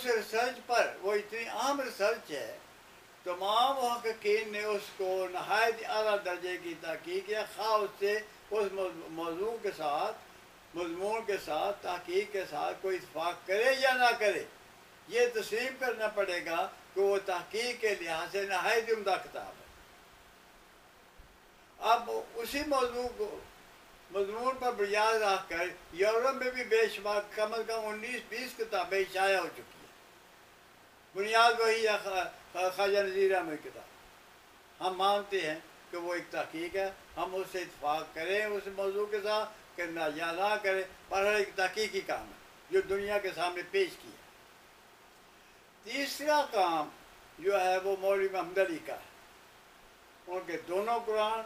اس research پر وہ اتنی اہم ریسرچ ہے، تمام محققین نے اس کو نہایت اعلیٰ درجے کی تحقیق کیا، خواہ اس سے اس موضوع کے ساتھ، مضمون کے ساتھ، تحقیق کے ساتھ کوئی اتفاق کرے یا نہ کرے، یہ تسلیم کرنا پڑے گا کہ وہ تحقیق کے لحاظ سے نہایت عمدہ کتاب ہے۔ اب اسی موضوع کو مضمون پر بنیاد رکھ کر یورپ میں بھی بے شمار کم از کم 19-20 کتابیں شائع ہو چکی ہیں، بنیاد وہی ہے خواجہ نذیر احمد کی کتاب۔ ہم مانتے ہیں کہ وہ ایک تحقیق ہے، ہم اس سے اتفاق کریں اس موضوع کے ساتھ کرنا یا نہ کریں، پر ہر ایک تحقیقی کام ہے جو دنیا کے سامنے پیش کیا۔ تیسرا کام جو ہے وہ مولوی محمد علی کا ہے، ان کے دونوں قرآن،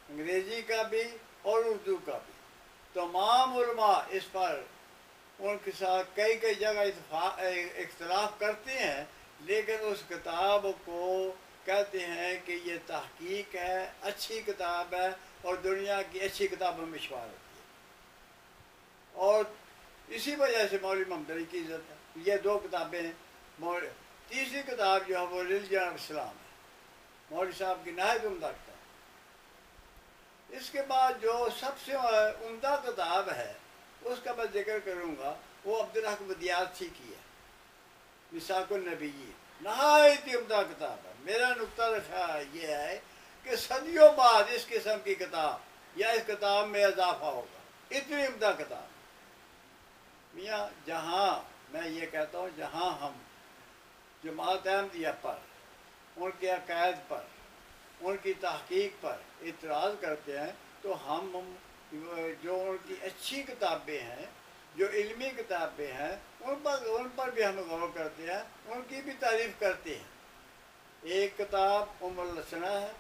انگریزی کا بھی اور اردو کا بھی، تمام علماء اس پر ان کے ساتھ کئی جگہ اختلاف کرتے ہیں، لیکن اس کتاب کو کہتے ہیں کہ یہ تحقیق ہے، اچھی کتاب ہے اور دنیا کی اچھی کتابوں میں شمار ہوتی ہے، اور اسی وجہ سے مولوی محمد علی کی عزت ہے۔ یہ دو کتابیں ہیں۔ تیسری کتاب جو ہے وہ ریلیجن آف اسلام ہے، مولوی صاحب کی نہایت عمدہ کتاب۔ اس کے بعد جو سب سے عمدہ کتاب ہے اس کا میں ذکر کروں گا، وہ عبدالحق بدیاتی کی ہے، میثاق النبیین، نہایت عمدہ کتاب ہے۔ میرا نقطہ خیال یہ ہے کہ صدیوں بعد اس قسم کی کتاب یا اس کتاب میں اضافہ ہوگا، اتنی عمدہ کتاب۔ میاں جہاں میں یہ کہتا ہوں جہاں ہم جماعت احمدیہ پر، ان کے عقائد پر، ان کی تحقیق پر اعتراض کرتے ہیں، تو ہم جو ان کی اچھی کتابیں ہیں، جو علمی کتابیں ہیں، ان پر بھی ہم غور کرتے ہیں، ان کی بھی تعریف کرتے ہیں۔ ایک کتاب ام الحسنہ ہے،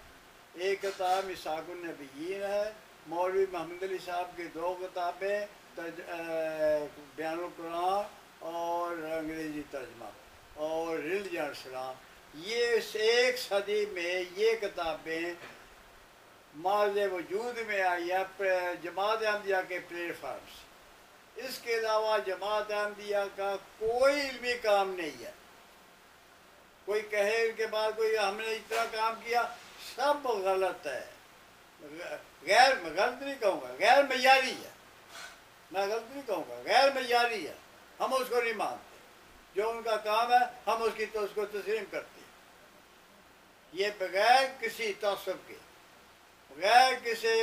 ایک کتاب میثاق النبیین ہے، مولوی محمد علی صاحب کی دو کتابیں، بیان القرآن اور انگریزی ترجمہ اور ریلیجن اسلام، یہ ایک صدی میں یہ کتابیں ماض وجود میں آئی ہے جماعت احمدیہ کے پلیٹ فارم سے۔ اس کے علاوہ جماعت احمدیہ کا کوئی علمی کام نہیں ہے۔ کوئی کہے ان کے بعد کوئی ہم نے اتنا کام کیا، سب غلط ہے، غلط نہیں کہوں گا، غیر معیاری ہے، میں غلط نہیں کہوں گا، غیر معیاری ہے، ہم اس کو نہیں مانتے۔ جو ان کا کام ہے ہم اس کو تسلیم کرتے ہیں، یہ بغیر کسی تعصب کے، بغیر کسی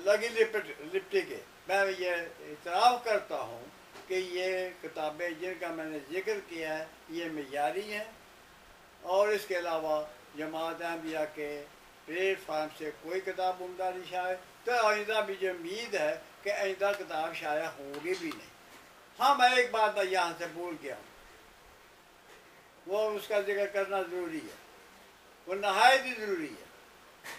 لگی لپٹی کے میں یہ اعتراف کرتا ہوں کہ یہ کتابیں جن کا میں نے ذکر کیا ہے یہ معیاری ہیں، اور اس کے علاوہ جماعت احمدیہ کے پلیٹ فارم سے کوئی کتاب عمدہ نہیں شائع، تو آئندہ بھی جو امید ہے کہ آئندہ کتاب شائع ہوگی بھی نہیں۔ ہاں میں ایک بات میں یہاں سے بھول گیا ہوں، وہ اس کا ذکر کرنا ضروری ہے، وہ نہایت ہی ضروری ہے۔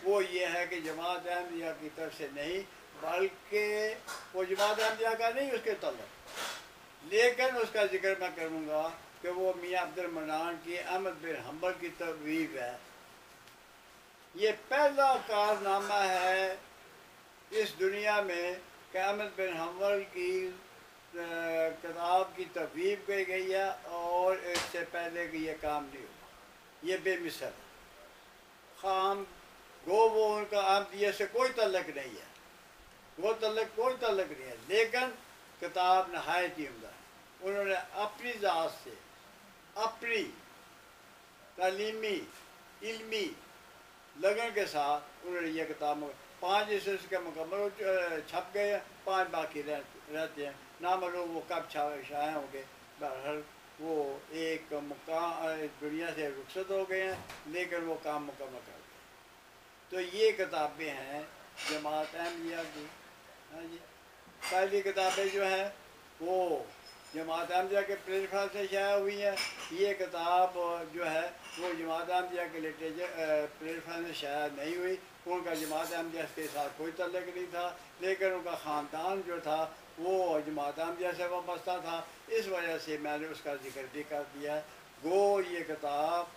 وہ یہ ہے کہ جماعت احمدیہ کی طرف سے نہیں، بلکہ وہ جماعت احمدیہ کا نہیں اس کے تعلق، لیکن اس کا ذکر میں کروں گا کہ وہ میاں عبد المنان کی احمد بن حنبل کی تبویب ہے۔ یہ پہلا کارنامہ ہے اس دنیا میں کہ احمد بن حنبل کی کتاب کی تبویب کی گئی ہے، اور اس سے پہلے کہ یہ کام نہیں ہوا، یہ بے مثل ہے۔ خام گو وہ ان کا احمدیہ سے کوئی تعلق نہیں ہے، کوئی تعلق نہیں ہے، لیکن کتاب نہایت ہی عمدہ ہے۔ انہوں نے اپنی ذات سے، اپنی تعلیمی علمی لگن کے ساتھ انہوں نے یہ کتاب 5 اس کے مکمل چھپ گئے ہیں، 5 باقی رہتے ہیں، نامعلوم وہ کب شائع ہوں گے۔ بہرحال وہ ایک مقام دنیا سے رخصت ہو گئے ہیں، لیکن وہ کام مکمل کر گئے۔ تو یہ کتابیں ہیں جماعت احمدیہ کی۔ ہاں جی، پہلی کتابیں جو ہیں وہ جماعت احمدیہ کے پلیٹ فارم سے شائع ہوئی ہیں، یہ کتاب جو ہے وہ جماعت احمدیہ کے لٹریچر پلیٹ فارم سے شائع نہیں ہوئی، ان کا جماعت احمدیہ کے ساتھ کوئی تعلق نہیں تھا، لیکن ان کا خاندان جو تھا وہ جماعت احمدیہ سے وابستہ تھا، اس وجہ سے میں نے اس کا ذکر بھی کر دیا ہے۔ گو یہ کتاب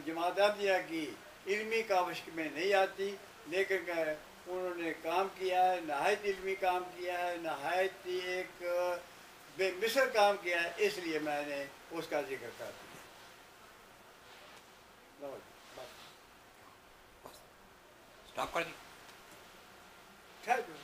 جماعت احمدیہ کی علمی کاوش میں نہیں آتی، لیکن انہوں نے کام کیا ہے، نہایت علمی کام کیا ہے، نہایت ایک بے مثل کام کیا ہے، اس لیے میں نے اس کا ذکر کر دیا۔ لو جی، بس اسٹاپ کر دی۔ Thank you.